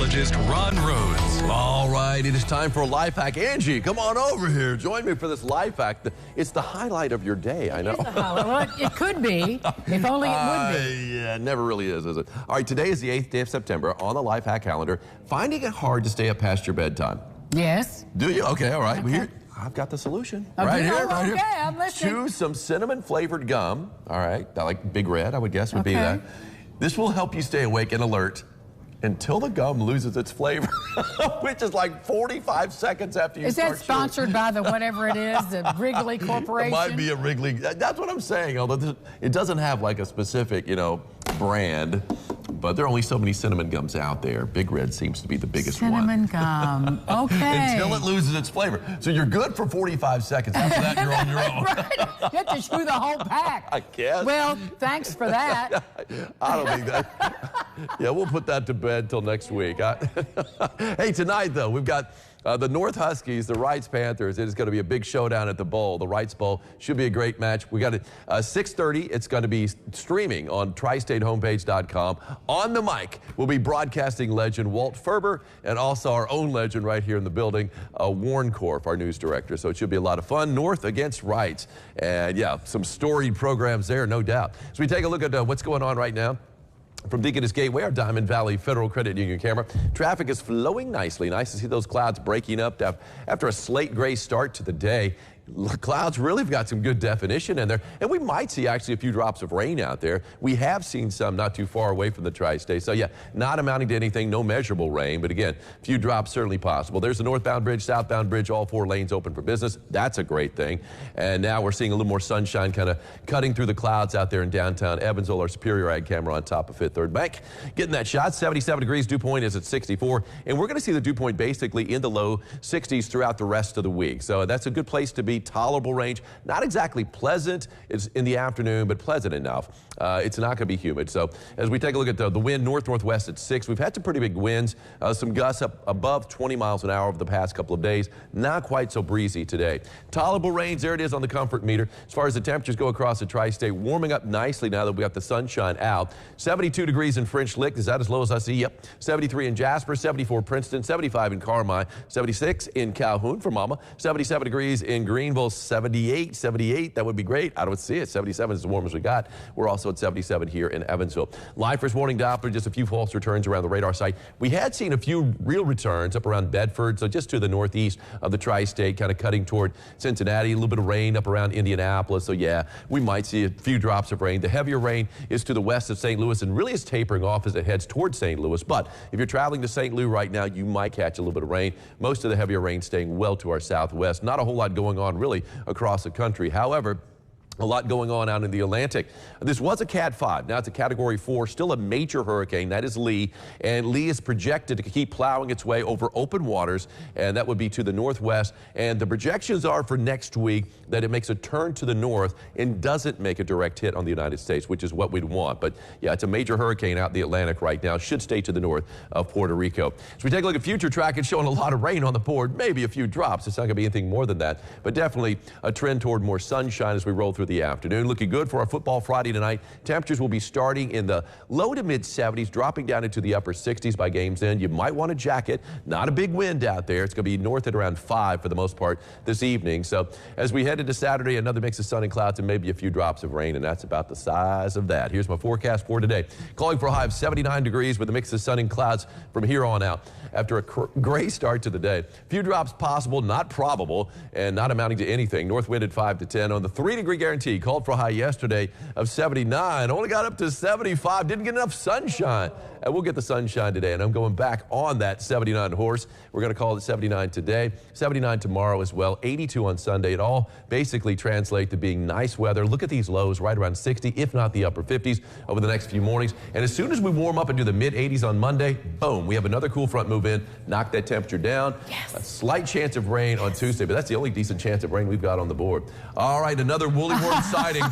meteorologist Ron Rhodes. All right, it is time for a life hack. Angie, come on over here. Join me for this life hack. It's the highlight of your day, I know. Well, it could be, if only it would be. Yeah, it never really is it? All right, today is the 8th day of September. On the life hack calendar, finding it hard to stay up past your bedtime. Yes. Do you? Okay, all right. Okay. Well, here, I've got the solution. Okay, right here. Okay, I'm listening. Choose some cinnamon-flavored gum. All right, like Big Red, I would guess would be that. This will help you stay awake and alert until the gum loses its flavor, which is like 45 seconds after you start. Is that sponsored by the whatever it is, the Wrigley Corporation? It might be a Wrigley. That's what I'm saying. Although it doesn't have like a specific, brand, but there are only so many cinnamon gums out there. Big Red seems to be the biggest one. Cinnamon gum. Okay. Until it loses its flavor. So you're good for 45 seconds. After that, you're on your own. Right. You have to chew the whole pack. I guess. Well, thanks for that. I don't think that. Yeah, we'll put that to bed till next week. Hey, tonight, though, we've got the North Huskies, the Wrights Panthers. It is going to be a big showdown at the Bowl. The Wrights Bowl should be a great match. We got it 6:30. It's going to be streaming on tristatehomepage.com. On the mic will be broadcasting legend Walt Ferber and also our own legend right here in the building, Warren Korf, our news director. So it should be a lot of fun. North against Wrights. And yeah, some storied programs there, no doubt. So we take a look at what's going on right now. From Deaconess Gateway, our Diamond Valley Federal Credit Union camera. Traffic is flowing nicely. Nice to see those clouds breaking up after a slate gray start to the day. Clouds really have got some good definition in there, and we might see actually a few drops of rain out there. We have seen some not too far away from the tri-state. So yeah, not amounting to anything, no measurable rain, but again, a few drops certainly possible. There's the northbound bridge, southbound bridge, all 4 lanes open for business. That's a great thing. And now we're seeing a little more sunshine kind of cutting through the clouds out there in downtown Evansville. Our Superior Ag camera on top of Fifth Third Bank. Getting that shot, 77 degrees. Dew point is at 64. And we're going to see the dew point basically in the low 60s throughout the rest of the week. So that's a good place to be. Tolerable range. Not exactly pleasant. It's in the afternoon, but pleasant enough. It's not going to be humid. So as we take a look at the wind, north-northwest at 6, we've had some pretty big winds. Some gusts up above 20 miles an hour over the past couple of days. Not quite so breezy today. Tolerable range, there it is on the comfort meter. As far as the temperatures go across the tri-state, warming up nicely now that we got the sunshine out. 72 degrees in French Lick. Is that as low as I see? Yep. 73 in Jasper, 74 Princeton, 75 in Carmi, 76 in Calhoun for Mama, 77 degrees in Greenville, 78, that would be great. I don't see it. 77 is as warm as we got. We're also at 77 here in Evansville. Live first morning Doppler, just a few false returns around the radar site. We had seen a few real returns up around Bedford, so just to the northeast of the tri-state, kind of cutting toward Cincinnati. A little bit of rain up around Indianapolis, so yeah, we might see a few drops of rain. The heavier rain is to the west of St. Louis and really is tapering off as it heads toward St. Louis. But if you're traveling to St. Louis right now, you might catch a little bit of rain. Most of the heavier rain staying well to our southwest. Not a whole lot going on really across the country. However, a lot going on out in the Atlantic. This was a Cat 5. Now it's a Category 4, still a major hurricane. That is Lee. And Lee is projected to keep plowing its way over open waters, and that would be to the northwest. And the projections are for next week that it makes a turn to the north and doesn't make a direct hit on the United States, which is what we'd want. But yeah, it's a major hurricane out in the Atlantic right now. Should stay to the north of Puerto Rico. So we take a look at future track. It's showing a lot of rain on the board, maybe a few drops. It's not going to be anything more than that, but definitely a trend toward more sunshine as we roll through the afternoon. Looking good for our football Friday tonight. Temperatures will be starting in the low to mid 70s, dropping down into the upper 60s by game's end. You might want a jacket. Not a big wind out there. It's going to be north at around 5 for the most part this evening. So as we head into Saturday, another mix of sun and clouds and maybe a few drops of rain, and that's about the size of that. Here's my forecast for today. Calling for a high of 79 degrees with a mix of sun and clouds from here on out. After a gray start to the day, few drops possible, not probable, and not amounting to anything. North wind at 5 to 10 on the 3-degree guarantee. Called for a high yesterday of 79. Only got up to 75. Didn't get enough sunshine. And we'll get the sunshine today, and I'm going back on that 79 horse. We're going to call it 79 today, 79 tomorrow as well, 82 on Sunday. It all basically translate to being nice weather. Look at these lows right around 60, if not the upper 50s over the next few mornings. And as soon as we warm up into the mid 80s on Monday, boom, we have another cool front move in, knock that temperature down. Yes. A slight chance of rain on Tuesday, but that's the only decent chance of rain we've got on the board. All right, another woolly worm sighting.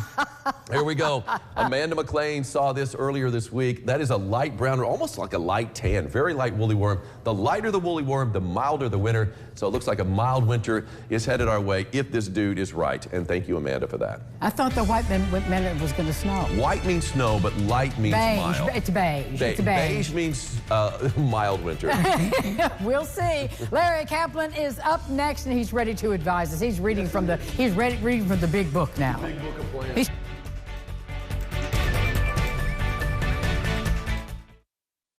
Here we go. Amanda McLean saw this earlier this week. That is a light brown, almost like a light tan, very light woolly worm. The lighter the woolly worm, the milder the winter. So it looks like a mild winter is headed our way if this dude is right. And thank you, Amanda, for that. I thought the white meant it was going to snow. White means snow, but light means Beige. mild. It's beige. It's beige. Beige means mild winter. We'll see. Larry Kaplan is up next, and he's ready to advise us. He's reading from the big book now. Big book of plans.